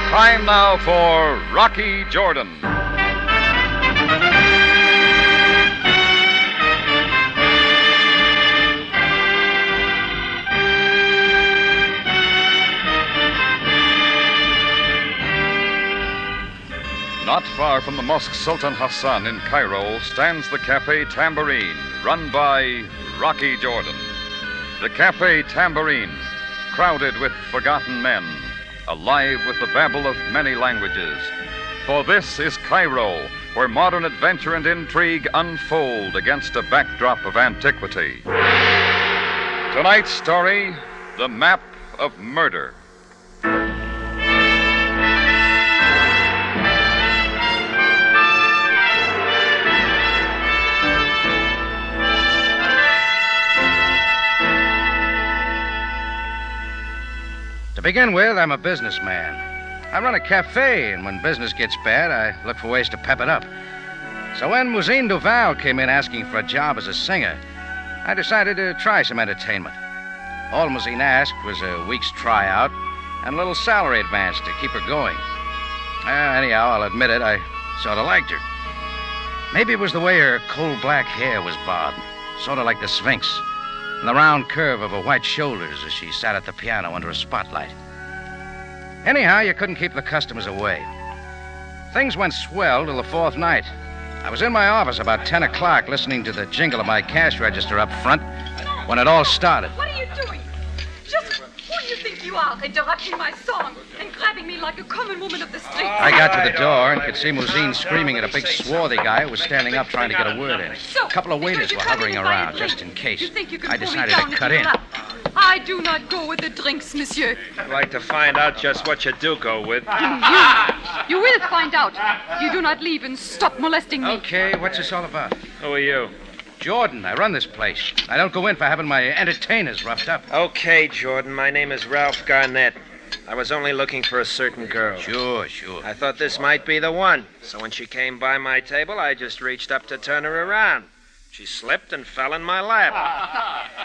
Time now for Rocky Jordan. Not far from the Mosque Sultan Hassan in Cairo stands the Cafe Tambourine, run by Rocky Jordan. The Cafe Tambourine, crowded with forgotten men, alive with the babble of many languages. For this is Cairo, where modern adventure and intrigue unfold against a backdrop of antiquity. Tonight's story, The Map of Murder. To begin with, I'm a businessman. I run a cafe, and when business gets bad, I look for ways to pep it up. So when Mousine Duval came in asking for a job as a singer, I decided to try some entertainment. All Mousine asked was a week's tryout and a little salary advance to keep her going. Anyhow, I'll admit it, I sort of liked her. Maybe it was the way her coal black hair was bobbed, sort of like the Sphinx, and the round curve of her white shoulders as she sat at the piano under a spotlight. Anyhow, you couldn't keep the customers away. Things went swell till the fourth night. I was in my office about 10 o'clock listening to the jingle of my cash register up front when it all started. What are you doing? Just who do you think you are, interrupting my song and grabbing me like a common woman of the street? I got to the door and could see Mousine screaming at a big swarthy guy who was standing up trying to get a word in. A couple of waiters were hovering around just in case. I decided to cut in. I do not go with the drinks, monsieur. I'd like to find out just what you do go with. You will find out. You do not leave and stop molesting me. Okay, what's this all about? Who are you? Jordan, I run this place. I don't go in for having my entertainers roughed up. Okay, Jordan, my name is Ralph Garnett. I was only looking for a certain girl. Sure. I thought this might be the one. So when she came by my table, I just reached up to turn her around. She slipped and fell in my lap.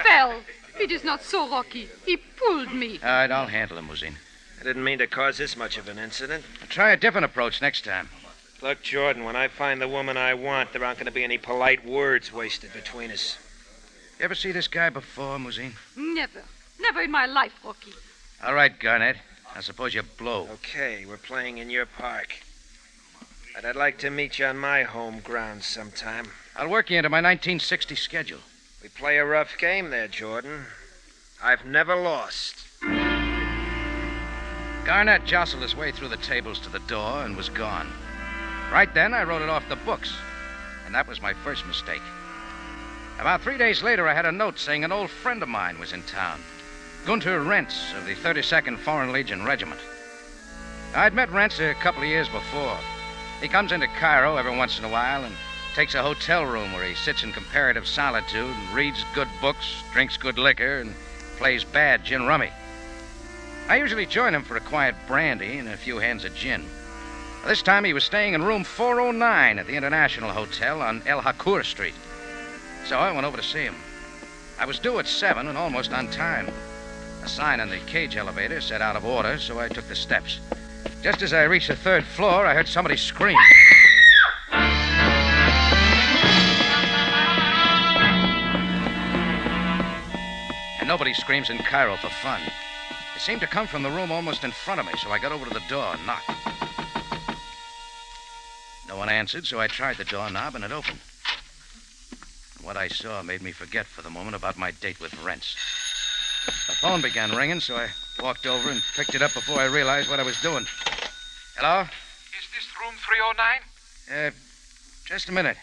Fell. It is not so, Rocky. He pulled me. All right, I'll handle him, Mousine. I didn't mean to cause this much of an incident. I'll try a different approach next time. Look, Jordan, when I find the woman I want, there aren't going to be any polite words wasted between us. You ever see this guy before, Mousine? Never. Never in my life, Rocky. All right, Garnett. I suppose you blow. Okay, we're playing in your park. But I'd like to meet you on my home ground sometime. I'll work you into my 1960 schedule. We play a rough game there, Jordan. I've never lost. Garnett jostled his way through the tables to the door and was gone. Right then, I wrote it off the books, and that was my first mistake. About 3 days later, I had a note saying an old friend of mine was in town, Gunter Rentz of the 32nd Foreign Legion Regiment. I'd met Rentz a couple of years before. He comes into Cairo every once in a while and takes a hotel room where he sits in comparative solitude and reads good books, drinks good liquor, and plays bad gin rummy. I usually join him for a quiet brandy and a few hands of gin. This time he was staying in room 409 at the International Hotel on El Hakour Street. So I went over to see him. I was due at 7 and almost on time. A sign on the cage elevator said out of order, so I took the steps. Just as I reached the third floor, I heard somebody scream. And nobody screams in Cairo for fun. It seemed to come from the room almost in front of me, so I got over to the door and knocked. No one answered, so I tried the doorknob and it opened. What I saw made me forget for the moment about my date with Rentz. The phone began ringing, so I walked over and picked it up before I realized what I was doing. Hello? Is this room 309? Just a minute.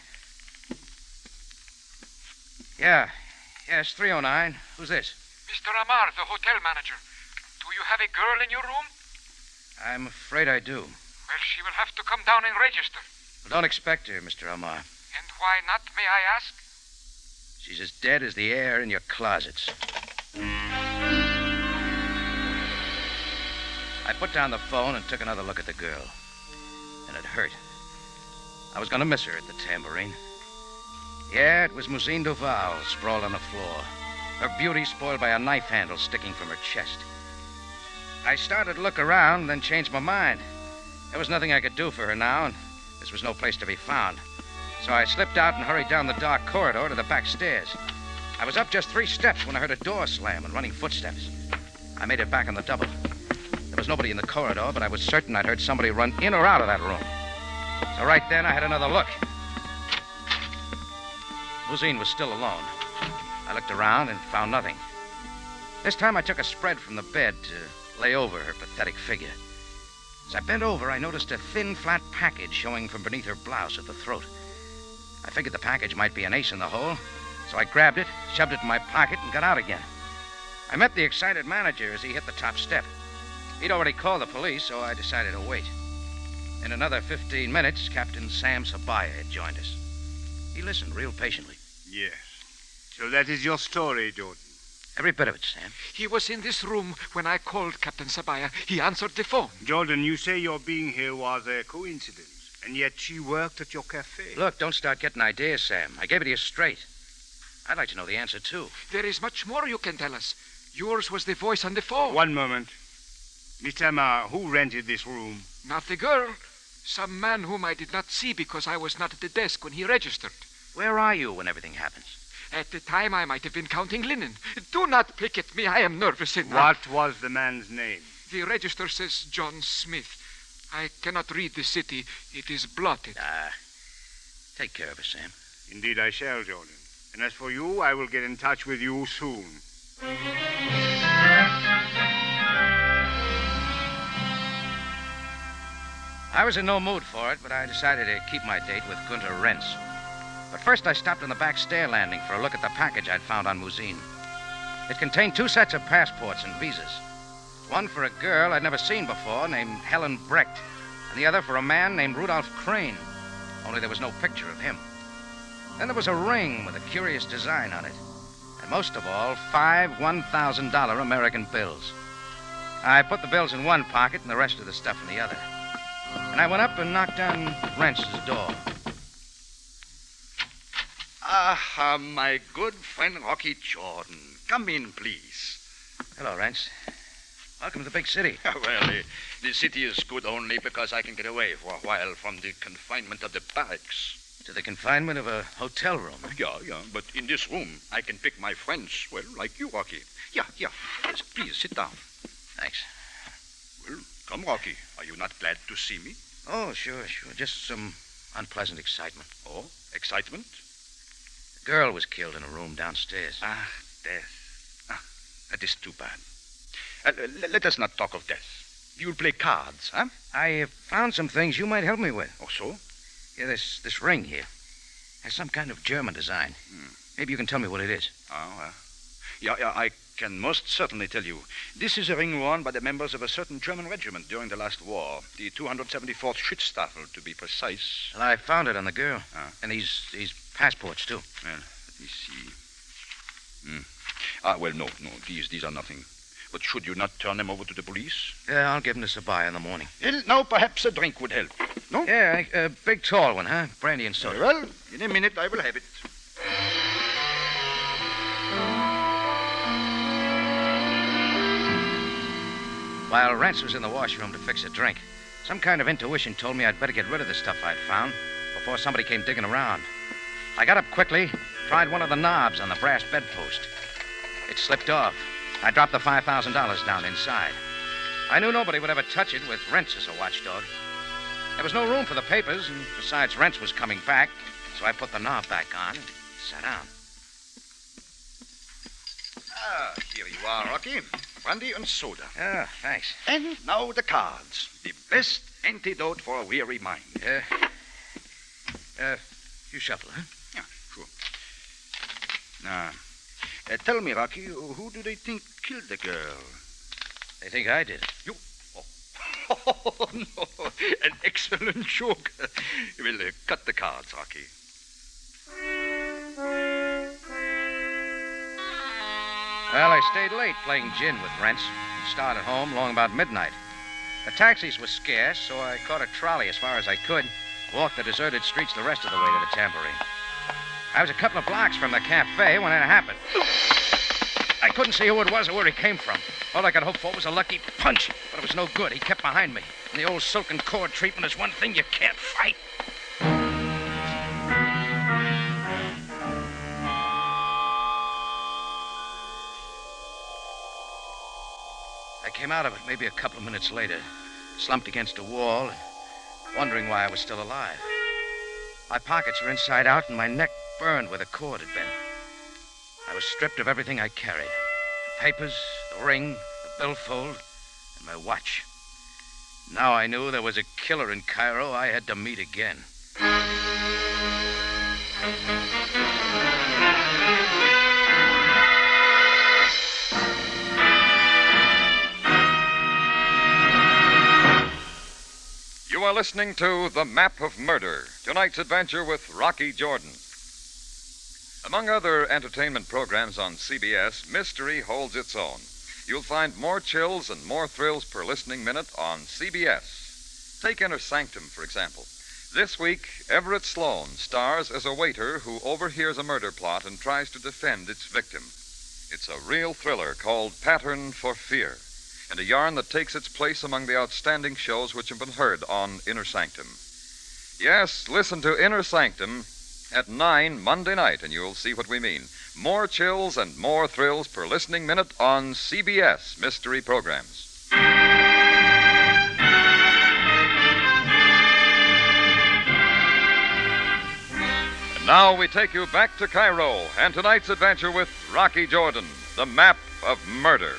Yes, 309. Who's this? Mr. Amar, the hotel manager. Do you have a girl in your room? I'm afraid I do. Well, she will have to come down and register. Well, don't expect her, Mr. Amar. And why not, may I ask? She's as dead as the air in your closets. I put down the phone and took another look at the girl. And it hurt. I was going to miss her at the Tambourine. Yeah, it was Mousine Duval sprawled on the floor. Her beauty spoiled by a knife handle sticking from her chest. I started to look around, then changed my mind. There was nothing I could do for her now, and this was no place to be found. So I slipped out and hurried down the dark corridor to the back stairs. I was up just 3 steps when I heard a door slam and running footsteps. I made it back on the double. There was nobody in the corridor, but I was certain I'd heard somebody run in or out of that room. So right then, I had another look. Mousine was still alone. I looked around and found nothing. This time I took a spread from the bed to lay over her pathetic figure. As I bent over, I noticed a thin, flat package showing from beneath her blouse at the throat. I figured the package might be an ace in the hole, so I grabbed it, shoved it in my pocket, and got out again. I met the excited manager as he hit the top step. He'd already called the police, so I decided to wait. In another 15 minutes, Captain Sam Sabaaya had joined us. He listened real patiently. Yes. So that is your story, Jordan. Every bit of it, Sam. He was in this room when I called Captain Sabaaya. He answered the phone. Jordan, you say your being here was a coincidence, and yet she worked at your cafe. Look, don't start getting ideas, Sam. I gave it to you straight. I'd like to know the answer, too. There is much more you can tell us. Yours was the voice on the phone. One moment. Mr. Amar, who rented this room? Not the girl. Some man whom I did not see because I was not at the desk when he registered. Where are you when everything happens? At the time, I might have been counting linen. Do not pick at me. I am nervous enough. What was the man's name? The register says John Smith. I cannot read the city. It is blotted. Take care of her, Sam. Indeed I shall, Jordan. And as for you, I will get in touch with you soon. I was in no mood for it, but I decided to keep my date with Gunter Rentz. But first I stopped on the back stair landing for a look at the package I'd found on Mousine. It contained 2 sets of passports and visas. One for a girl I'd never seen before named Helen Brecht, and the other for a man named Rudolph Crane. Only there was no picture of him. Then there was a ring with a curious design on it. And most of all, 5 $1,000 American bills. I put the bills in one pocket and the rest of the stuff in the other. And I went up and knocked on Rentz's door. Ah, my good friend Rocky Jordan. Come in, please. Hello, Rentz. Welcome to the big city. Well, the city is good only because I can get away for a while from the confinement of the barracks. To the confinement of a hotel room. Yeah, but in this room, I can pick my friends, well, like you, Rocky. Yeah. Yes, please, sit down. Thanks. Well, come, Rocky. Are you not glad to see me? Oh, sure. Just some unpleasant excitement. Oh, excitement? The girl was killed in a room downstairs. Ah, death. That is too bad. Let us not talk of death. You'll play cards, huh? I found some things you might help me with. Oh, so? Yeah, this ring here has some kind of German design. Maybe you can tell me what it is. Yeah, I can most certainly tell you. This is a ring worn by the members of a certain German regiment during the last war. The 274th Schutzstaffel, to be precise. Well, I found it on the girl. And these passports, too. Well, let me see. Well, no, these are nothing. But should you not turn them over to the police? Yeah, I'll give them to Sabaaya in the morning. Well, now perhaps a drink would help. No? Yeah, a big tall one, huh? Brandy and soda. Very well, in a minute I will have it. While Rentz was in the washroom to fix a drink, some kind of intuition told me I'd better get rid of the stuff I'd found before somebody came digging around. I got up quickly, tried one of the knobs on the brass bedpost. It slipped off. I dropped the $5,000 down inside. I knew nobody would ever touch it with Rentz as a watchdog. There was no room for the papers, and besides, Rentz was coming back, so I put the knob back on and sat down. Here you are, Rocky. Brandy and soda. Oh, thanks. And now the cards. The best antidote for a weary mind. You shuffle, huh? Yeah, sure. Now, tell me, Rocky, who do they think killed the girl? They think I did it. You? Oh, no. An excellent joke. We'll cut the cards, Rocky. Well, I stayed late playing gin with Rentz and started home long about midnight. The taxis were scarce, so I caught a trolley as far as I could, walked the deserted streets the rest of the way to the Tambourine. I was a couple of blocks from the cafe when it happened. I couldn't see who it was or where he came from. All I could hope for was a lucky punch, but it was no good. He kept behind me. And the old silken cord treatment is one thing you can't fight. I came out of it maybe a couple of minutes later, slumped against a wall, wondering why I was still alive. My pockets were inside out and my neck burned where the cord had been. I was stripped of everything I carried. The papers, the ring, the billfold, and my watch. Now I knew there was a killer in Cairo I had to meet again. You are listening to The Map of Murder, tonight's adventure with Rocky Jordan. Among other entertainment programs on CBS, mystery holds its own. You'll find more chills and more thrills per listening minute on CBS. Take Inner Sanctum, for example. This week, Everett Sloan stars as a waiter who overhears a murder plot and tries to defend its victim. It's a real thriller called Pattern for Fear, and a yarn that takes its place among the outstanding shows which have been heard on Inner Sanctum. Yes, listen to Inner Sanctum at 9 Monday night, and you'll see what we mean. More chills and more thrills per listening minute on CBS mystery programs. And now we take you back to Cairo and tonight's adventure with Rocky Jordan, The Map of Murder.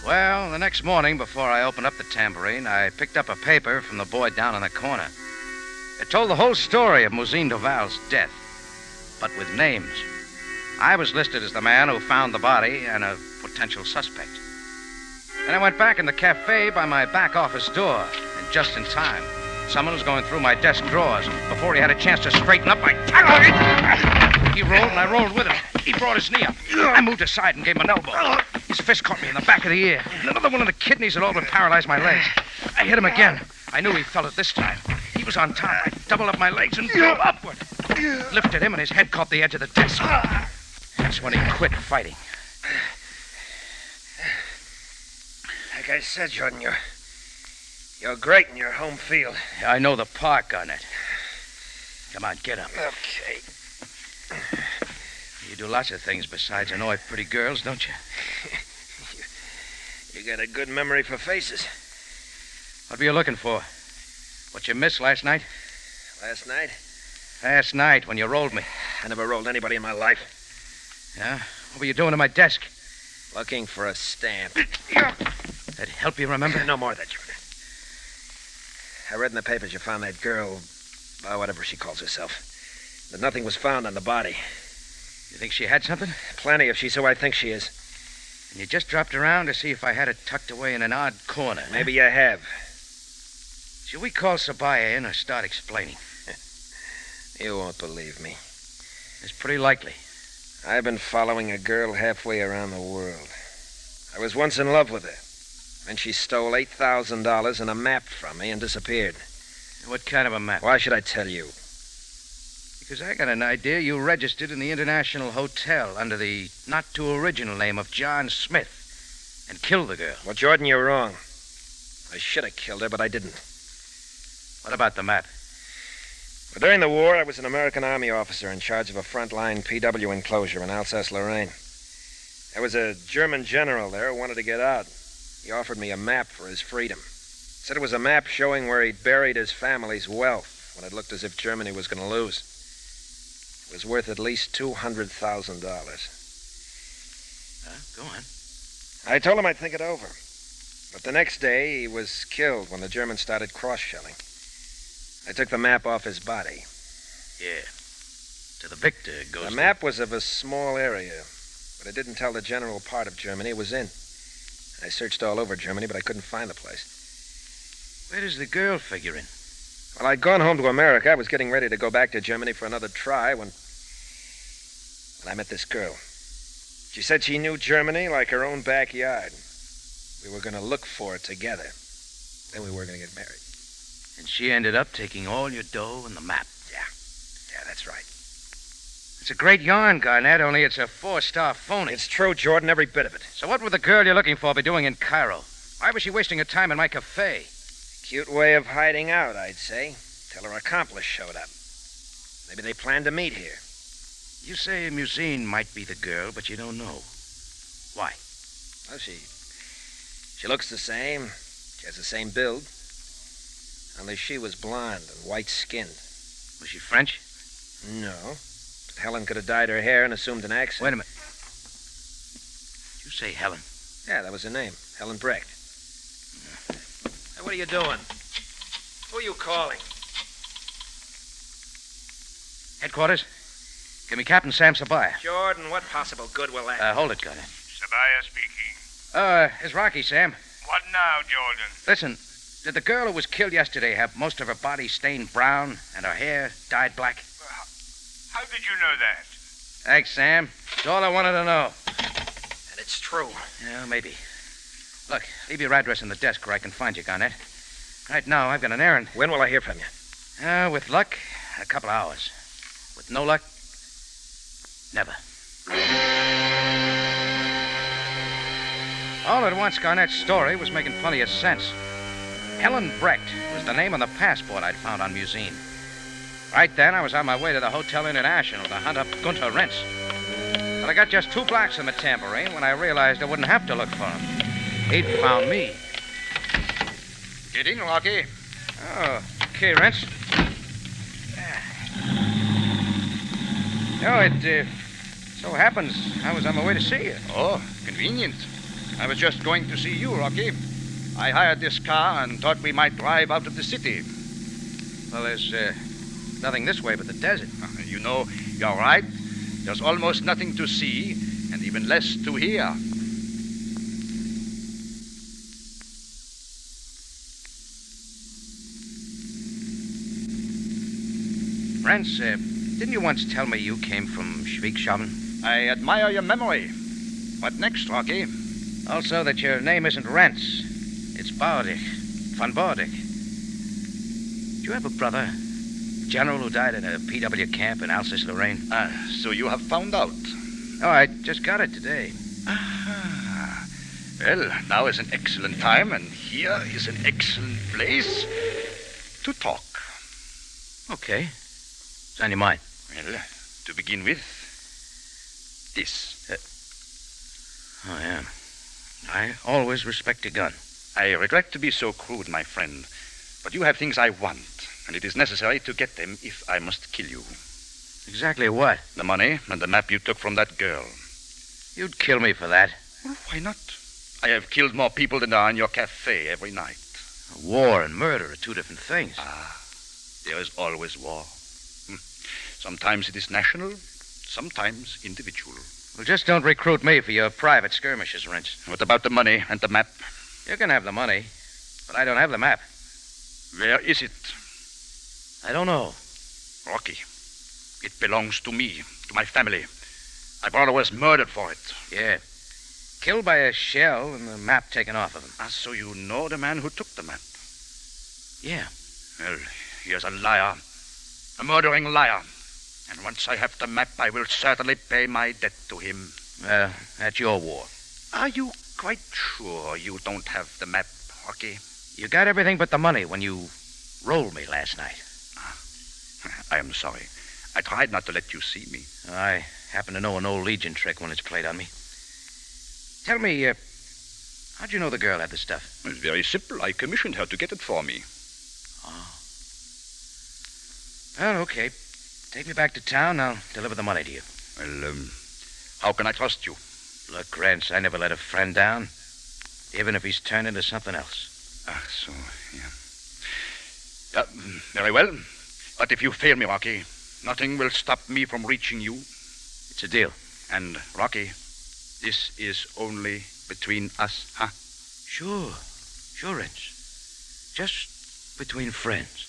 Well, the next morning, before I opened up the Tambourine, I picked up a paper from the boy down in the corner. It told the whole story of Mousine Duval's death, but with names. I was listed as the man who found the body and a potential suspect. Then I went back in the cafe by my back office door, and just in time, someone was going through my desk drawers. Before he had a chance to straighten up, I tackled him. He rolled, and I rolled with him. He brought his knee up. I moved aside and gave him an elbow. His fist caught me in the back of the ear, and another one of the kidneys had all but paralyzed my legs. I hit him again. I knew he felt it this time. He was on top. I doubled up my legs and drove upward. Lifted him, and his head caught the edge of the desk. That's when he quit fighting. Like I said, Jordan, you're great in your home field. I know the park on it. Come on, get up. Okay. You do lots of things besides annoy pretty girls, don't you? You got a good memory for faces. What were you looking for? What you missed last night? Last night? Last night, when you rolled me. I never rolled anybody in my life. Yeah? What were you doing to my desk? Looking for a stamp. That help you remember? No more of that, Jordan. I read in the papers you found that girl, whatever she calls herself. But nothing was found on the body. You think she had something? Plenty, if she's who I think she is. And you just dropped around to see if I had it tucked away in an odd corner. Maybe you have. Should we call Sabaaya in or start explaining? You won't believe me. It's pretty likely. I've been following a girl halfway around the world. I was once in love with her. Then she stole $8,000 and a map from me and disappeared. What kind of a map? Why should I tell you? Because I got an idea you registered in the International Hotel under the not-too-original name of John Smith and killed the girl. Well, Jordan, you're wrong. I should have killed her, but I didn't. What about the map? Well, during the war, I was an American Army officer in charge of a frontline PW enclosure in Alsace-Lorraine. There was a German general there who wanted to get out. He offered me a map for his freedom. Said it was a map showing where he'd buried his family's wealth when it looked as if Germany was going to lose. It was worth at least $200,000. Go on. I told him I'd think it over. But the next day, he was killed when the Germans started cross-shelling. I took the map off his body. Yeah. To the victor it goes. The map was of a small area, but it didn't tell the general part of Germany it was in. I searched all over Germany, but I couldn't find the place. Where does the girl figure in? Well, I'd gone home to America. I was getting ready to go back to Germany for another try when I met this girl. She said she knew Germany like her own backyard. We were going to look for it together. Then we were going to get married. And she ended up taking all your dough and the map. Yeah, that's right. It's a great yarn, Garnett, only it's a 4-star phony. It's true, Jordan, every bit of it. So what would the girl you're looking for be doing in Cairo? Why was she wasting her time in my cafe? Cute way of hiding out, I'd say. Till her accomplice showed up. Maybe they planned to meet here. You say Musine might be the girl, but you don't know. Why? Well, she looks the same. She has the same build. Only she was blonde and white-skinned. Was she French? No. But Helen could have dyed her hair and assumed an accent. Wait a minute. Did you say Helen? Yeah, that was her name. Helen Brecht. Hey, what are you doing? Who are you calling? Headquarters? Give me Captain Sam Sabaaya. Jordan, what possible good will that... Hold it, Garnett. Sabaaya speaking. It's Rocky, Sam. What now, Jordan? Listen, did the girl who was killed yesterday have most of her body stained brown and her hair dyed black? How did you know that? Thanks, Sam. That's all I wanted to know. And it's true. Yeah, maybe. Look, leave your address in the desk where I can find you, Garnett. Right now, I've got an errand. When will I hear from you? With luck, a couple of hours. With no luck, never. All at once, Garnett's story was making plenty of sense. Helen Brecht was the name on the passport I'd found on Musine. Right then, I was on my way to the Hotel International to hunt up Gunter Rentz. But I got just 2 blocks from the Tambourine when I realized I wouldn't have to look for him. He'd found me. Get in, Rocky. Oh, okay, Rentz. Oh, it so happens I was on my way to see you. Oh, convenient. I was just going to see you, Rocky. I hired this car and thought we might drive out of the city. Well, there's nothing this way but the desert. You know, you're right. There's almost nothing to see, and even less to hear. Rentz, didn't you once tell me you came from Schwiegshaven? I admire your memory. What next, Rocky? Also that your name isn't Rentz. It's Bardich. Von Bardich. Did you have a brother? A general who died in a PW camp in Alsace-Lorraine? So you have found out. Oh, I just got it today. Aha. Well, now is an excellent time, and here is an excellent place to talk. Okay. What's on your mind? Well, to begin with, this. Oh, yeah. I always respect a gun. I regret to be so crude, my friend, but you have things I want, and it is necessary to get them if I must kill you. Exactly what? The money and the map you took from that girl. You'd kill me for that. Well, why not? I have killed more people than are in your cafe every night. War and murder are 2 different things. There is always war. Sometimes it is national, sometimes individual. Well, just don't recruit me for your private skirmishes, Rentz. What about the money and the map? You can have the money, but I don't have the map. Where is it? I don't know. Rocky, it belongs to me, to my family. My brother was murdered for it. Yeah. Killed by a shell and the map taken off of him. So you know the man who took the map? Yeah. Well, he is a liar. A murdering liar. And once I have the map, I will certainly pay my debt to him. Well, that's your war. Are you quite sure you don't have the map, Rocky? You got everything but the money when you rolled me last night. I am sorry. I tried not to let you see me. I happen to know an old Legion trick when it's played on me. Tell me, how'd you know the girl had the stuff? It's very simple. I commissioned her to get it for me. Oh. Well, okay. Take me back to town. I'll deliver the money to you. Well, how can I trust you? Look, Rance, I never let a friend down, even if he's turned into something else. So, yeah. Very well. But if you fail me, Rocky, nothing will stop me from reaching you. It's a deal. And, Rocky, this is only between us, huh? Sure, Rance. Just between friends.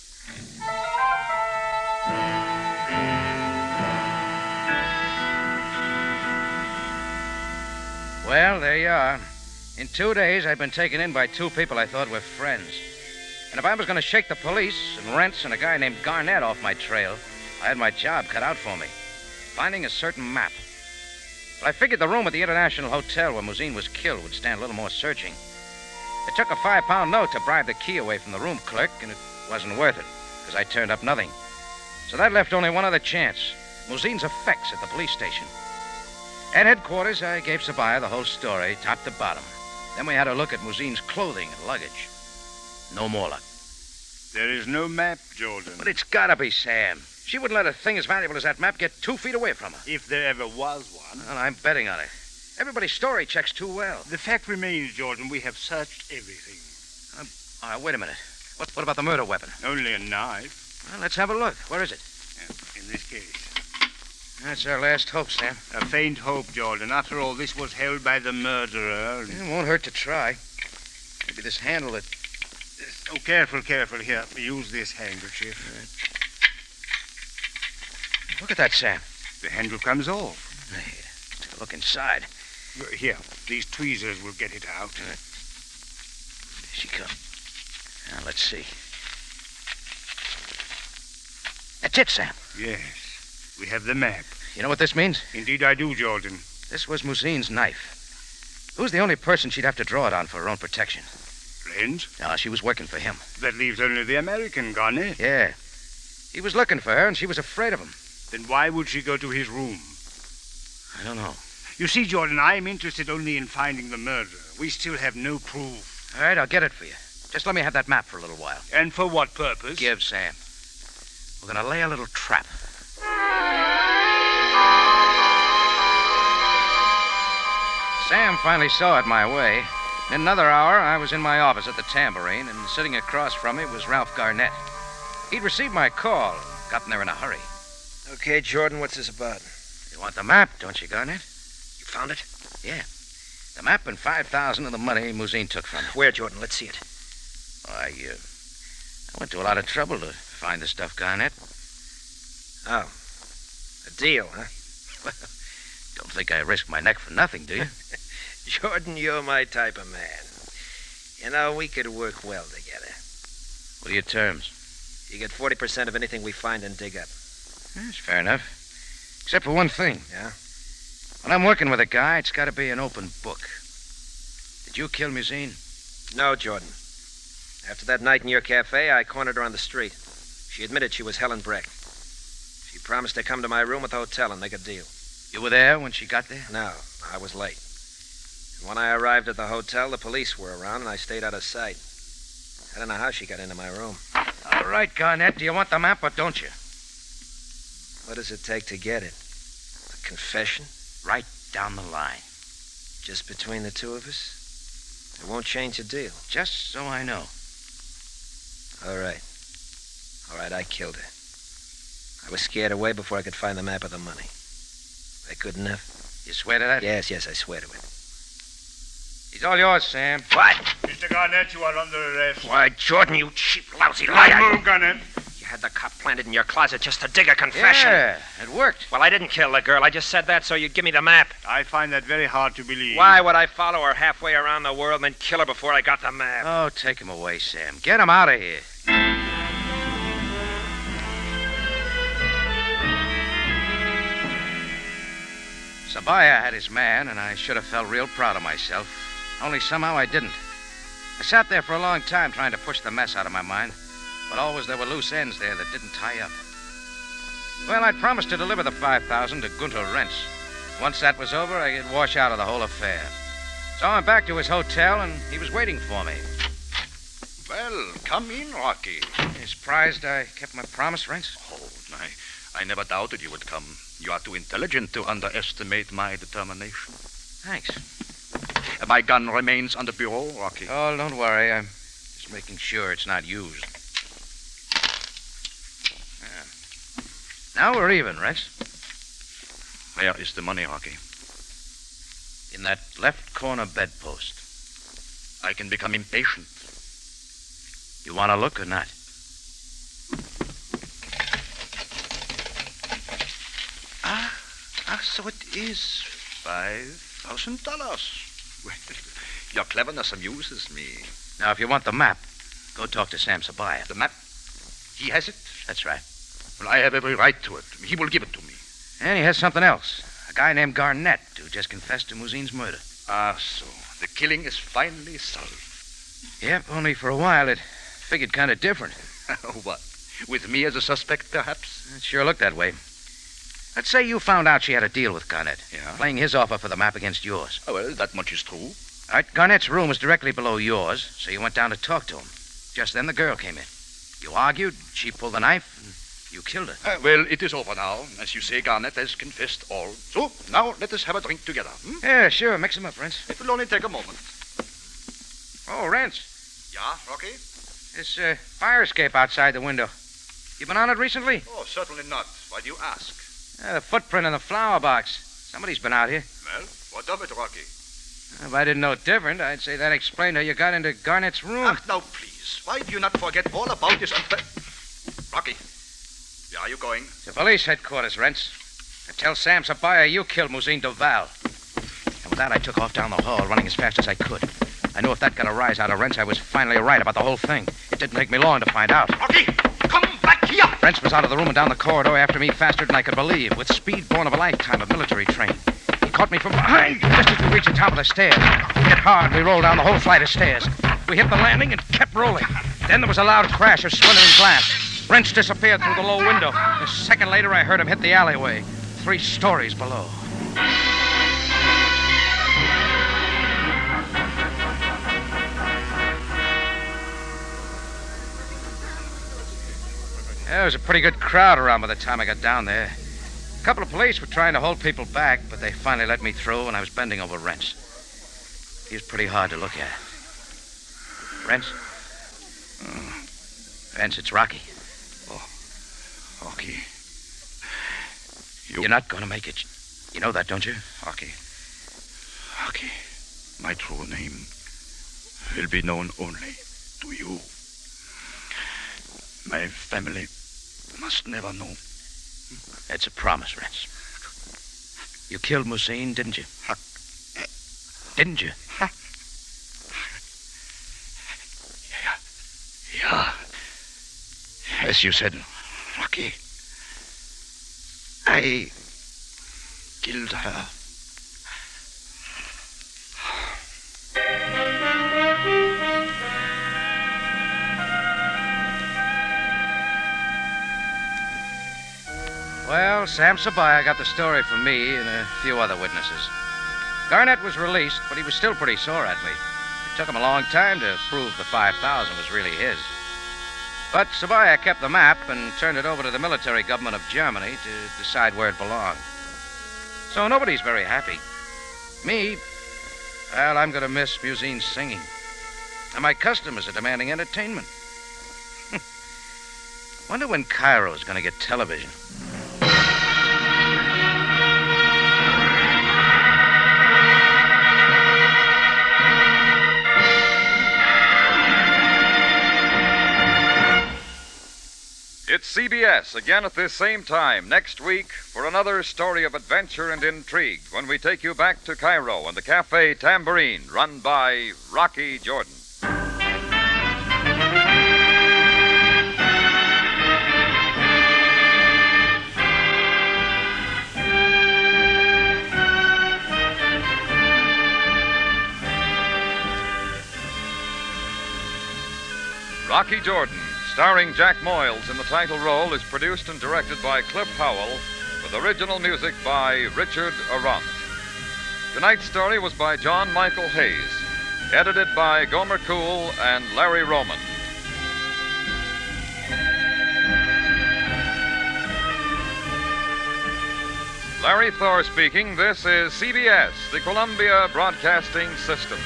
Well, there you are. In 2 days, I'd been taken in by 2 people I thought were friends. And if I was going to shake the police and Rents and a guy named Garnett off my trail, I had my job cut out for me. Finding a certain map. But I figured the room at the International Hotel where Mousine was killed would stand a little more searching. It took a £5 note to bribe the key away from the room clerk, and it wasn't worth it, because I turned up nothing. So that left only one other chance. Mousine's effects at the police station. At headquarters, I gave Sabaaya the whole story, top to bottom. Then we had a look at Mousine's clothing and luggage. No more luck. There is no map, Jordan. But it's gotta be Sam. She wouldn't let a thing as valuable as that map get 2 feet away from her. If there ever was one. Well, I'm betting on it. Everybody's story checks too well. The fact remains, Jordan, we have searched everything. All right, wait a minute. What about the murder weapon? Only a knife. Well, let's have a look. Where is it? In this case. That's our last hope, Sam. A faint hope, Jordan. After all, this was held by the murderer. It won't hurt to try. Maybe this handle it. Oh, careful. Here, use this handkerchief. Look at that, Sam. The handle comes off. Here, take a look inside. Here, these tweezers will get it out. There she comes. Now, let's see. That's it, Sam. Yes, we have the map. You know what this means? Indeed I do, Jordan. This was Mousine's knife. Who's the only person she'd have to draw it on for her own protection? Friends? No, she was working for him. That leaves only the American, Garnett. Yeah. He was looking for her, and she was afraid of him. Then why would she go to his room? I don't know. You see, Jordan, I am interested only in finding the murderer. We still have no proof. All right, I'll get it for you. Just let me have that map for a little while. And for what purpose? Give, Sam. We're going to lay a little trap. Sam finally saw it my way. In another hour, I was in my office at the Tambourine, and sitting across from me was Ralph Garnett. He'd received my call and gotten there in a hurry. Okay, Jordan, what's this about? You want the map, don't you, Garnett? You found it? Yeah. The map and 5,000 of the money Mousine took from me. Where, Jordan? Let's see it. I went to a lot of trouble to find the stuff, Garnett. Oh. A deal, huh? Don't think I risked my neck for nothing, do you? Jordan, you're my type of man. You know, we could work well together. What are your terms? You get 40% of anything we find and dig up. That's fair enough. Except for one thing. Yeah? When I'm working with a guy, it's got to be an open book. Did you kill Mousine? No, Jordan. After that night in your cafe, I cornered her on the street. She admitted she was Helen Breck. She promised to come to my room at the hotel and make a deal. You were there when she got there? No, I was late. And when I arrived at the hotel, the police were around and I stayed out of sight. I don't know how she got into my room. All right, Garnett, do you want the map or don't you? What does it take to get it? A confession? Right down the line. Just between the two of us? It won't change the deal. Just so I know. All right. All right, I killed her. I was scared away before I could find the map of the money. That good enough? You swear to that? Yes, I swear to it. He's all yours, Sam. What? Mr. Garnett, you are under arrest. Why, Jordan, you cheap, lousy liar. Move, Garnett. You had the cop planted in your closet just to dig a confession. Yeah, it worked. Well, I didn't kill the girl. I just said that so you'd give me the map. I find that very hard to believe. Why would I follow her halfway around the world and then kill her before I got the map? Oh, take him away, Sam. Get him out of here. Sabaaya had his man, and I should have felt real proud of myself. Only somehow I didn't. I sat there for a long time trying to push the mess out of my mind, but always there were loose ends there that didn't tie up. Well, I'd promised to deliver the 5,000 to Gunter Rents. Once that was over, I could wash out of the whole affair. So I went back to his hotel, and he was waiting for me. Well, come in, Rocky. You surprised I kept my promise, Rents? Oh, I never doubted you would come. You are too intelligent to underestimate my determination. Thanks. My gun remains on the bureau, Rocky. Oh, don't worry. I'm just making sure it's not used. Now we're even, Rex. Where is the money, Rocky? In that left corner bedpost. I can become impatient. You want to look or not? So it is $5,000. Well, Your cleverness amuses me. Now, if you want the map, go talk to Sam Sabaaya. The map? He has it? That's right. Well, I have every right to it. He will give it to me. And he has something else. A guy named Garnett who just confessed to Muzin's murder. Ah, so. The killing is finally solved. Yep, only for a while it figured kind of different. What? With me as a suspect, perhaps? It sure looked that way. Let's say you found out she had a deal with Garnett. Yeah? Playing his offer for the map against yours. Oh, well, that much is true. All right, Garnett's room was directly below yours, so you went down to talk to him. Just then the girl came in. You argued, she pulled the knife, and you killed her. Well, it is over now. As you say, Garnett has confessed all. So, now let us have a drink together. Yeah, sure. Mix them up, Rents. It will only take a moment. Oh, Rents. Yeah, Rocky? This fire escape outside the window. You been on it recently? Oh, certainly not. Why do you ask? The footprint in the flower box. Somebody's been out here. Well, what of it, Rocky? If I didn't know different, I'd say that explained how you got into Garnett's room. Ach, now, please. Why do you not forget all about this Rocky, where are you going? To police headquarters, Rents. To tell Sam Sabaaya you killed Muzin Duval. And with that, I took off down the hall, running as fast as I could. I knew if that got a rise out of Rents, I was finally right about the whole thing. It didn't take me long to find out. Rocky, come back here! Rents was out of the room and down the corridor after me faster than I could believe, with speed born of a lifetime of military training. He caught me from behind just as we reached the top of the stairs. We hit hard, we rolled down the whole flight of stairs. We hit the landing and kept rolling. Then there was a loud crash of splintering glass. Rents disappeared through the low window. A second later, I heard him hit the alleyway, 3 stories below. There was a pretty good crowd around by the time I got down there. A couple of police were trying to hold people back, but they finally let me through, and I was bending over Rents. He was pretty hard to look at. Rents? Rents, it's Rocky. Oh, Rocky. You're not going to make it. You know that, don't you? Rocky. Rocky, my true name will be known only to you. My family must never know. That's a promise, Rents. You killed Muzin, didn't you? Didn't you? Yeah. As you said, Rocky, I killed her. Well, Sam Sabaaya got the story from me and a few other witnesses. Garnett was released, but he was still pretty sore at me. It took him a long time to prove the 5,000 was really his. But Sabaaya kept the map and turned it over to the military government of Germany to decide where it belonged. So nobody's very happy. Me, well, I'm going to miss Muzin's singing. And my customers are demanding entertainment. Wonder when Cairo's going to get television. It's CBS again at this same time next week for another story of adventure and intrigue when we take you back to Cairo and the Cafe Tambourine, run by Rocky Jordan. Rocky Jordan, starring Jack Moyles in the title role, is produced and directed by Cliff Howell, with original music by Richard Arant. Tonight's story was by John Michael Hayes, edited by Gomer Cool and Larry Roman. Larry Thor speaking. This is CBS, the Columbia Broadcasting System.